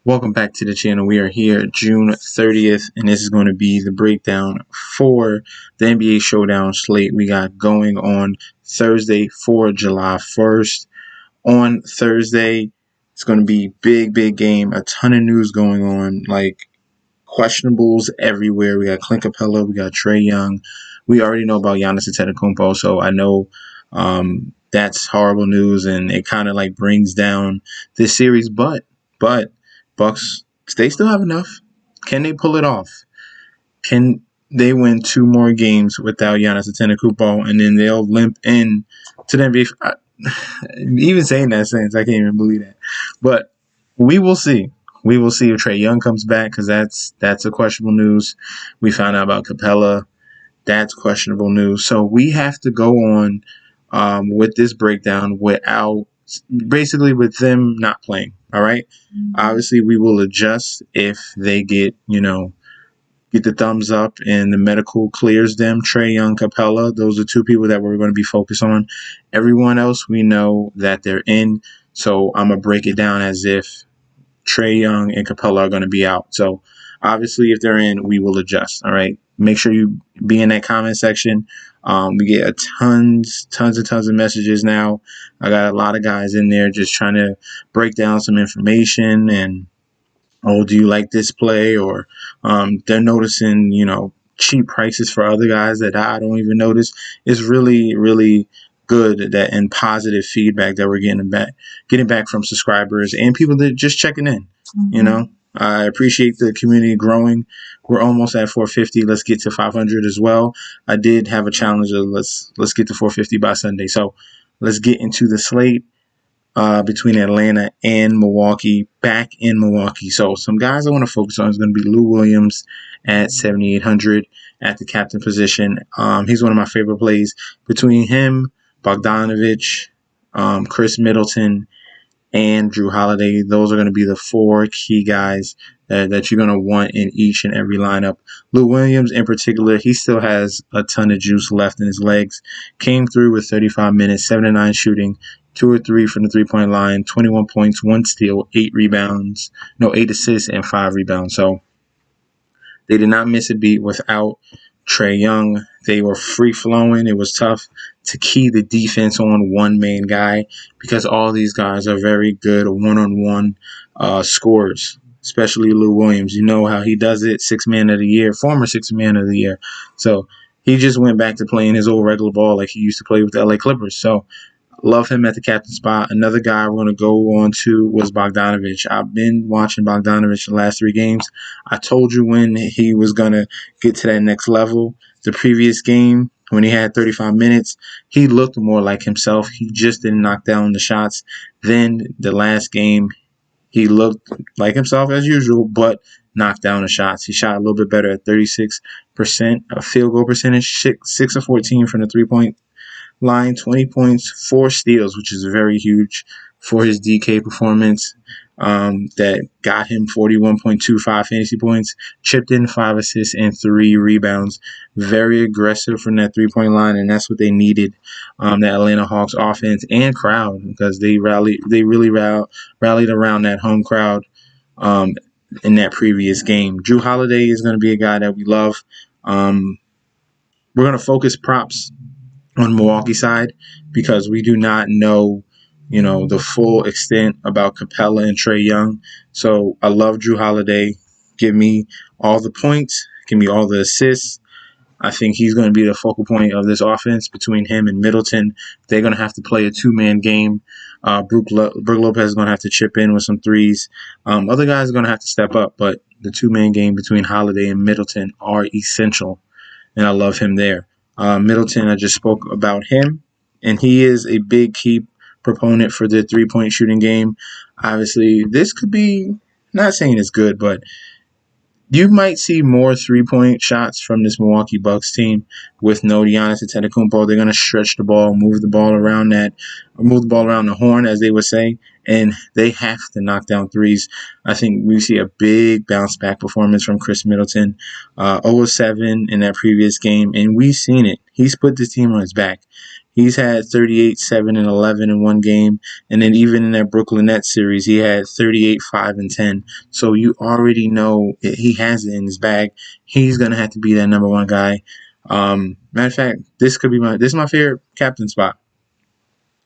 Welcome back to the channel. We are here June 30th, and this is going to be the breakdown for the NBA Showdown slate we got going on Thursday for July 1st. On Thursday, it's going to be big game, a ton of news going on, like questionables everywhere. We got Clint Capella, we got Trae Young. We already know about Giannis Antetokounmpo, so I know that's horrible news, and it kind of like brings down this series, but Bucks, they still have enough. Can they pull it off? Can they win two more games without Giannis Antetokounmpo, and then they'll limp in to the NBA? Even saying that sentence, I can't even believe that. But we will see. We will see if Trae Young comes back, because that's a questionable news. We found out about Capella. That's questionable news. So we have to go on with this breakdown without basically with them not playing. All right. Obviously, we will adjust if they get the thumbs up and the medical clears them. Trae Young, Capella, those are two people that we're going to be focused on. Everyone else, we know that they're in. So I'm going to break it down as if Trae Young and Capella are going to be out. So obviously, if they're in, we will adjust. All right. Make sure you be in that comment section. We get tons of messages now. I got a lot of guys in there just trying to break down some information and, oh, do you like this play? Or they're noticing, cheap prices for other guys that I don't even notice. It's really good that and positive feedback that we're getting back from subscribers and people that just checking in. I appreciate the community growing. We're almost at 450. Let's get to 500 as well. I did have a challenge of let's get to 450 by Sunday. So let's get into the slate between Atlanta and Milwaukee, back in Milwaukee. So some guys I want to focus on is going to be Lou Williams at 7,800 at the captain position. He's one of my favorite plays. Between him, Bogdanovic, Chris Middleton, and Drew Holiday. Those are going to be the four key guys that you're going to want in each and every lineup. Lou Williams in particular, he still has a ton of juice left in his legs. Came through with 35 minutes, 7 to 9 shooting, 2 or 3 from the three-point line, 21 points, 1 steal, 8 assists, and 5 rebounds. So they did not miss a beat without Trae Young. They were free-flowing. It was tough to key the defense on one main guy because all these guys are very good one-on-one scorers, especially Lou Williams. You know how he does it, former sixth man of the year. So he just went back to playing his old regular ball like he used to play with the LA Clippers. So love him at the captain spot. Another guy we're going to go on to was Bogdanovic. I've been watching Bogdanovic the last 3 games. I told you when he was going to get to that next level. The previous game, when he had 35 minutes, he looked more like himself. He just didn't knock down the shots. Then the last game, he looked like himself as usual, but knocked down the shots. He shot a little bit better at 36% field goal percentage, 6 of 14 from the three-point line, 20 points, 4 steals, which is very huge for his DK performance. That got him 41.25 fantasy points, chipped in 5 assists and 3 rebounds. Very aggressive from that three-point line, and that's what they needed. The Atlanta Hawks offense and crowd, because they really rallied around that home crowd in that previous game. Drew Holiday is going to be a guy that we love. We're going to focus props on Milwaukee side because we do not know the full extent about Capella and Trae Young. So I love Drew Holiday. Give me all the points. Give me all the assists. I think he's going to be the focal point of this offense between him and Middleton. They're going to have to play a 2-man game. Brook Lopez is going to have to chip in with some threes. Other guys are going to have to step up, but the 2-man game between Holiday and Middleton are essential, and I love him there. Middleton, I just spoke about him, and he is a big key proponent for the 3-point shooting game. Obviously, this could be, not saying it's good, but you might see more 3-point shots from this Milwaukee Bucks team with no Giannis Antetokounmpo. They're going to stretch the ball, move the ball around the horn, as they would say, and they have to knock down threes. I think we see a big bounce-back performance from Chris Middleton, 0-7 in that previous game, and we've seen it. He's put this team on his back. He's had 38, 7, and 11 in one game. And then even in that Brooklyn Nets series, he had 38, 5, and 10. So you already know he has it in his bag. He's going to have to be that number one guy. Matter of fact, this is my favorite captain spot.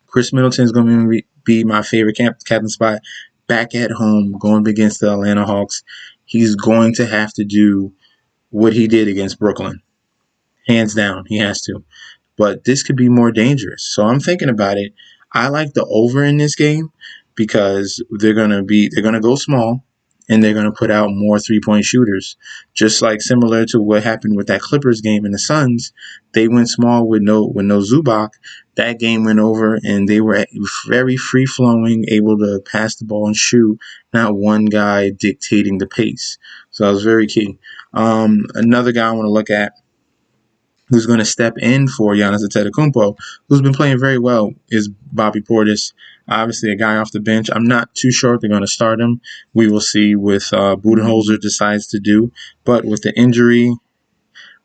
Chris Middleton is going to be my favorite captain spot back at home going against the Atlanta Hawks. He's going to have to do what he did against Brooklyn. Hands down, he has to. But this could be more dangerous. So I'm thinking about it. I like the over in this game because they're gonna go small and they're gonna put out more 3-point shooters. Just like similar to what happened with that Clippers game in the Suns. They went small with no Zubac. That game went over and they were very free flowing, able to pass the ball and shoot, not one guy dictating the pace. So that was very key. Another guy I want to look at who's going to step in for Giannis Antetokounmpo, who's been playing very well, is Bobby Portis. Obviously, a guy off the bench. I'm not too sure if they're going to start him. We will see what Budenholzer decides to do. But with the injury,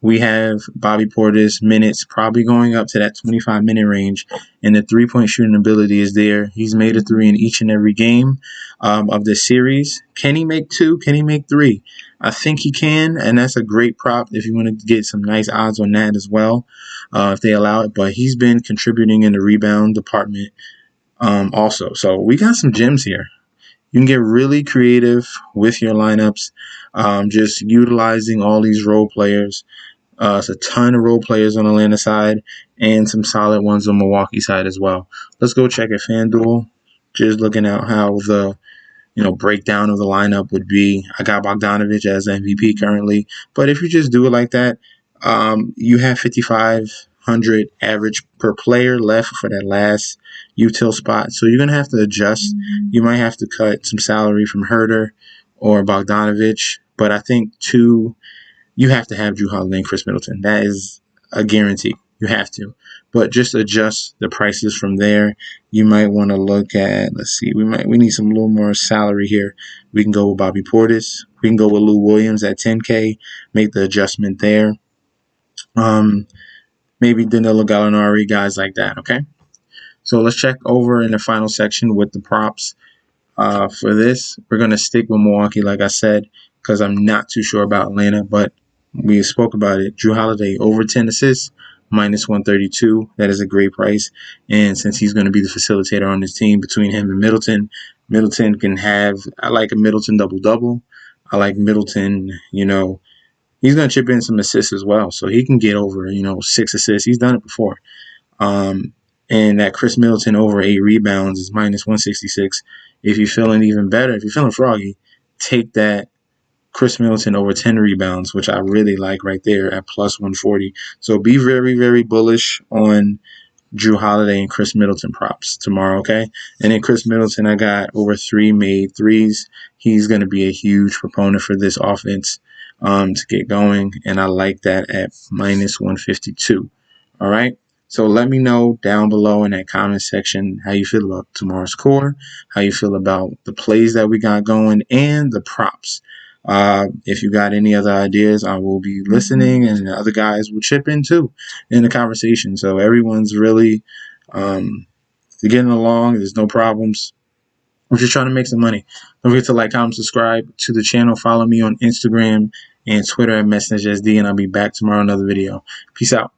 we have Bobby Portis minutes probably going up to that 25-minute range, and the three-point shooting ability is there. He's made a three in each and every game of this series. Can he make two? Can he make three? I think he can, and that's a great prop if you want to get some nice odds on that as well, if they allow it. But he's been contributing in the rebound department also. So we got some gems here. You can get really creative with your lineups, just utilizing all these role players. It's a ton of role players on the Atlanta side and some solid ones on Milwaukee side as well. Let's go check at FanDuel. Just looking at how the breakdown of the lineup would be. I got Bogdanovic as MVP currently, but if you just do it like that, you have 5,500 average per player left for that last util spot. So you're gonna have to adjust. You might have to cut some salary from Herter or Bogdanovic, but I think you have to have Drew Holiday and Chris Middleton. That is a guarantee. You have to. But just adjust the prices from there. You might want to look at, let's see, we need some little more salary here. We can go with Bobby Portis. We can go with Lou Williams at 10K. Make the adjustment there. Maybe Danilo Gallinari, guys like that, okay? So let's check over in the final section with the props. For this, we're going to stick with Milwaukee, like I said, because I'm not too sure about Atlanta, but we spoke about it. Drew Holiday, over 10 assists, minus 132. That is a great price. And since he's going to be the facilitator on this team between him and Middleton, Middleton can have, I like a Middleton double-double. I like Middleton, he's going to chip in some assists as well. So he can get over, 6 assists. He's done it before. And that Chris Middleton over 8 rebounds is minus 166. If you're feeling even better, if you're feeling froggy, take that Chris Middleton over 10 rebounds, which I really like right there at plus 140. So be very, very bullish on Drew Holiday and Chris Middleton props tomorrow, okay? And then Chris Middleton, I got over 3 made threes. He's going to be a huge proponent for this offense to get going, and I like that at minus 152, all right? So let me know down below in that comment section how you feel about tomorrow's score, how you feel about the plays that we got going, and the props. If you got any other ideas, I will be listening, and the other guys will chip in too in the conversation. So everyone's really getting along. There's no problems. We're just trying to make some money. Don't forget to like, comment, subscribe to the channel. Follow me on Instagram and Twitter at MessageSD, and I'll be back tomorrow with another video. Peace out.